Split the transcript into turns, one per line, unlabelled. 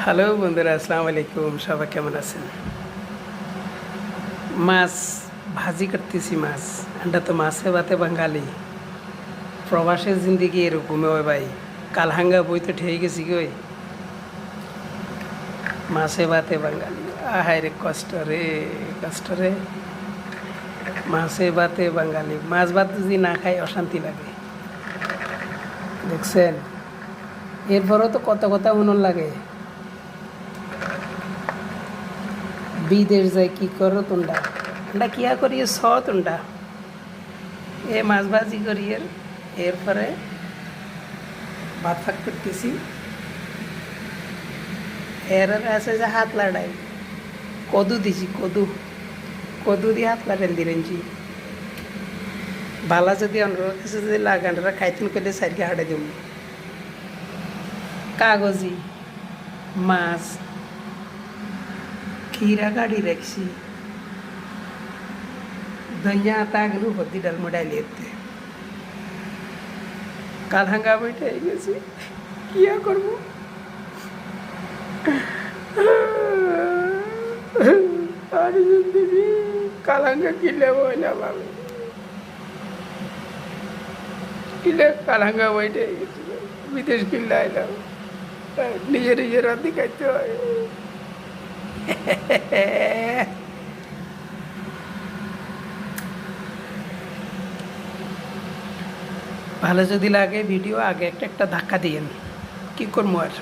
Hello বন্ধুরা, আসসালামু আলাইকুম। সবাই কেমন আছেন? মাছ ভাজি করতেছি। মাছ এটা তো মাছে ভাতে বাঙালি। প্রবাসের জিন্দিগি এরকমই হয় ভাই। কালহাঙ্গা বই তো ঠেয়ে গেছি গই। মাছে ভাতে বাঙালি, আহায় রে কষ্ট রে, কষ্ট রে। মাছে ভাতে বাঙালি, মাছ ভাত যদি না খাই অশান্তি লাগে। দেখছেন, এরপরও তো কত কথা মনন লাগে। বিদেশ যাই কি করো তোমরা, আমরা কিয়া করিয়ে ছ তোমরা এ মাছ ভাজি করিয়ে। এরপরে ভাত ফাঁক করতেছি। এর আছে যে হাত লাড়াই, কদু দিছি, কদু কদু দিয়ে হাত লাড়াই দিলেনছি। বালা যদি অন্যরা কাছে যদি লাগানরা খাইতেন করলে সাইডকে হাঁটে দিব। কাগজি মাছ खीरा गाड़ी रखी धनिया तागलू होती डाल मोडाई लेते कालहांगा बैठे गेছি किया करब আর जिंदगी कालहांगा किले बोला बाबू किले कालहांगा बैठे गेছি विदेश किला आइलाम নিজের নিজের রাতে খাইতে হয়। ভালো যদি লাগে ভিডিও আগে একটা ধাক্কা দিয়েন, কি করবো আর।